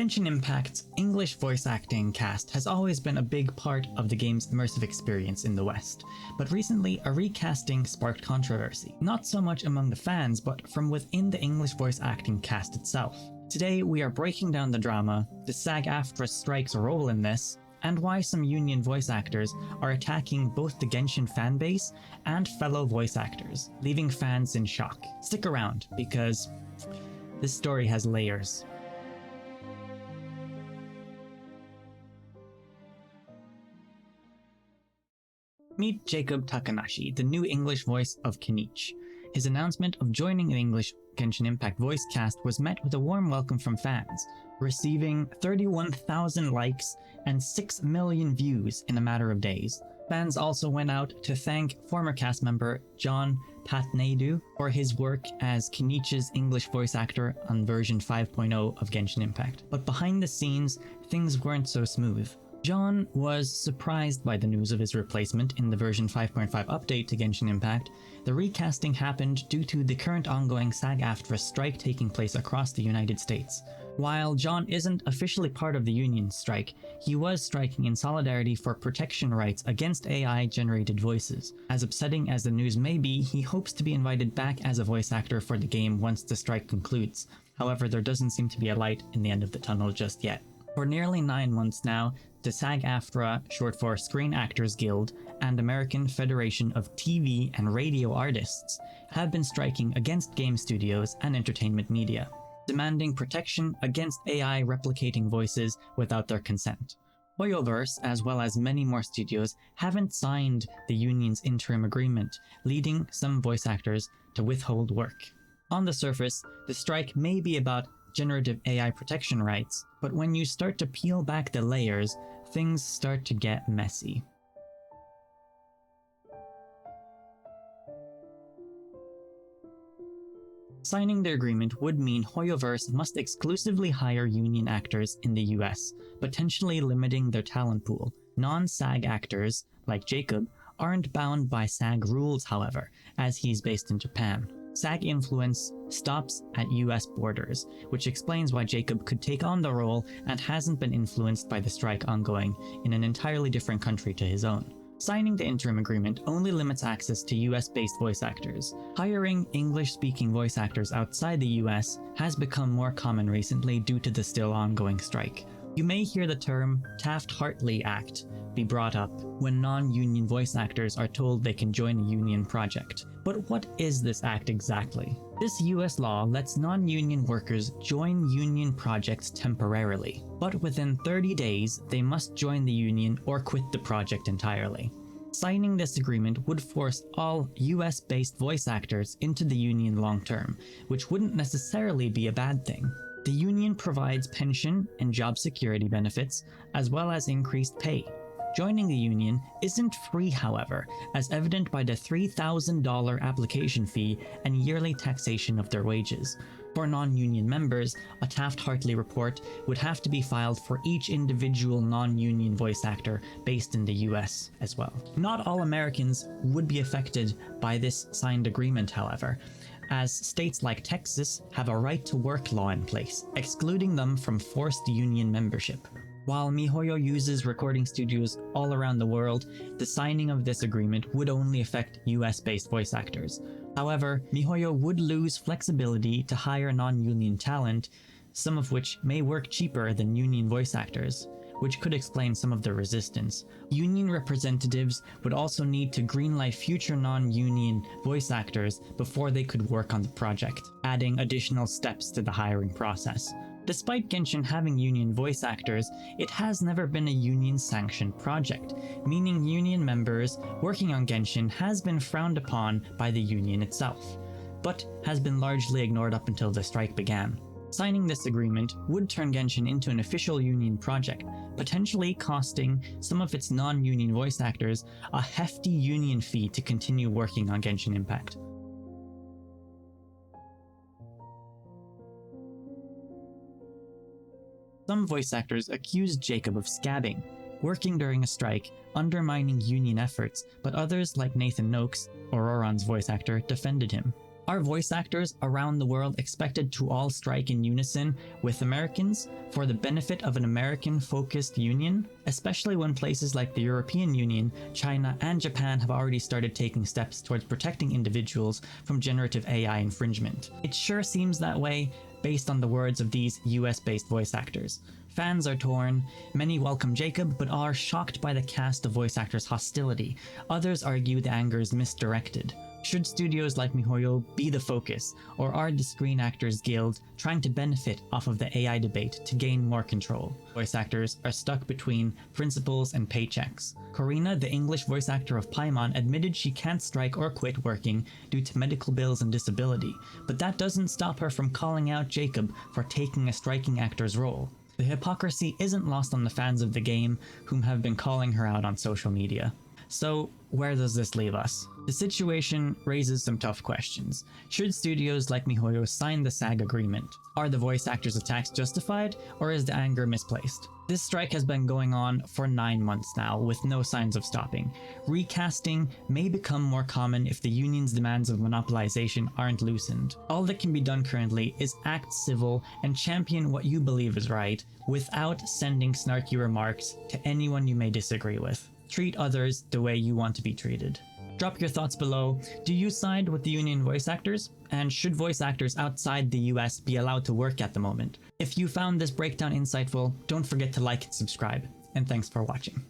Genshin Impact's English voice acting cast has always been a big part of the game's immersive experience in the West, but recently a recasting sparked controversy, not so much among the fans but from within the English voice acting cast itself. Today we are breaking down the drama, the SAG-AFTRA strike's role in this, and why some union voice actors are attacking both the Genshin fanbase and fellow voice actors, leaving fans in shock. Stick around, because this story has layers. Meet Jacob Takanashi, the new English voice of Kinich. His announcement of joining the English Genshin Impact voice cast was met with a warm welcome from fans, receiving 31,000 likes and 6 million views in a matter of days. Fans also went out to thank former cast member John Patneaude for his work as Kinich's English voice actor on version 5.0 of Genshin Impact. But behind the scenes, things weren't so smooth. John was surprised by the news of his replacement in the version 5.5 update to Genshin Impact. The recasting happened due to the current ongoing SAG-AFTRA strike taking place across the United States. While John isn't officially part of the union strike, he was striking in solidarity for protection rights against AI-generated voices. As upsetting as the news may be, he hopes to be invited back as a voice actor for the game once the strike concludes. However, there doesn't seem to be a light in the end of the tunnel just yet. For nearly 9 months now, the SAG-AFTRA, short for Screen Actors Guild, and American Federation of TV and Radio Artists have been striking against game studios and entertainment media, demanding protection against AI replicating voices without their consent. Hoyoverse, as well as many more studios, haven't signed the union's interim agreement, leading some voice actors to withhold work. On the surface, the strike may be about generative AI protection rights, but when you start to peel back the layers, things start to get messy. Signing the agreement would mean Hoyoverse must exclusively hire union actors in the US, potentially limiting their talent pool. Non-SAG actors, like Jacob, aren't bound by SAG rules, however, as he's based in Japan. SAG influence stops at US borders, which explains why Jacob could take on the role and hasn't been influenced by the strike ongoing in an entirely different country to his own. Signing the interim agreement only limits access to US-based voice actors. Hiring English-speaking voice actors outside the US has become more common recently due to the still ongoing strike. You may hear the term Taft-Hartley Act be brought up when non-union voice actors are told they can join a union project. But what is this act exactly? This US law lets non-union workers join union projects temporarily, but within 30 days they must join the union or quit the project entirely. Signing this agreement would force all US-based voice actors into the union long-term, which wouldn't necessarily be a bad thing. The union provides pension and job security benefits, as well as increased pay. Joining the union isn't free, however, as evident by the $3,000 application fee and yearly taxation of their wages. For non-union members, a Taft-Hartley report would have to be filed for each individual non-union voice actor based in the US as well. Not all Americans would be affected by this signed agreement, however, as states like Texas have a right-to-work law in place, excluding them from forced union membership. While MiHoYo uses recording studios all around the world, the signing of this agreement would only affect US-based voice actors. However, MiHoYo would lose flexibility to hire non-union talent, some of which may work cheaper than union voice actors, which could explain some of the resistance. Union representatives would also need to greenlight future non-union voice actors before they could work on the project, adding additional steps to the hiring process. Despite Genshin having union voice actors, it has never been a union-sanctioned project, meaning union members working on Genshin has been frowned upon by the union itself, but has been largely ignored up until the strike began. Signing this agreement would turn Genshin into an official union project, potentially costing some of its non-union voice actors a hefty union fee to continue working on Genshin Impact. Some voice actors accused Jacob of scabbing, working during a strike, undermining union efforts, but others like Nathan Noakes, Auroron's voice actor, defended him. Are voice actors around the world expected to all strike in unison with Americans for the benefit of an American-focused union? Especially when places like the European Union, China, and Japan have already started taking steps towards protecting individuals from generative AI infringement. It sure seems that way based on the words of these US-based voice actors. Fans are torn, many welcome Jacob but are shocked by the cast of voice actors' hostility. Others argue the anger is misdirected. Should studios like MiHoYo be the focus, or are the Screen Actors Guild trying to benefit off of the AI debate to gain more control? Voice actors are stuck between principles and paychecks. Corina, the English voice actor of Paimon, admitted she can't strike or quit working due to medical bills and disability, but that doesn't stop her from calling out Jacob for taking a striking actor's role. The hypocrisy isn't lost on the fans of the game, whom have been calling her out on social media. So, where does this leave us? The situation raises some tough questions. Should studios like MiHoYo sign the SAG agreement? Are the voice actors' attacks justified, or is the anger misplaced? This strike has been going on for 9 months now, with no signs of stopping. Recasting may become more common if the union's demands of monopolization aren't loosened. All that can be done currently is act civil and champion what you believe is right, without sending snarky remarks to anyone you may disagree with. Treat others the way you want to be treated. Drop your thoughts below. Do you side with the union voice actors? And should voice actors outside the US be allowed to work at the moment? If you found this breakdown insightful, don't forget to like and subscribe. And thanks for watching.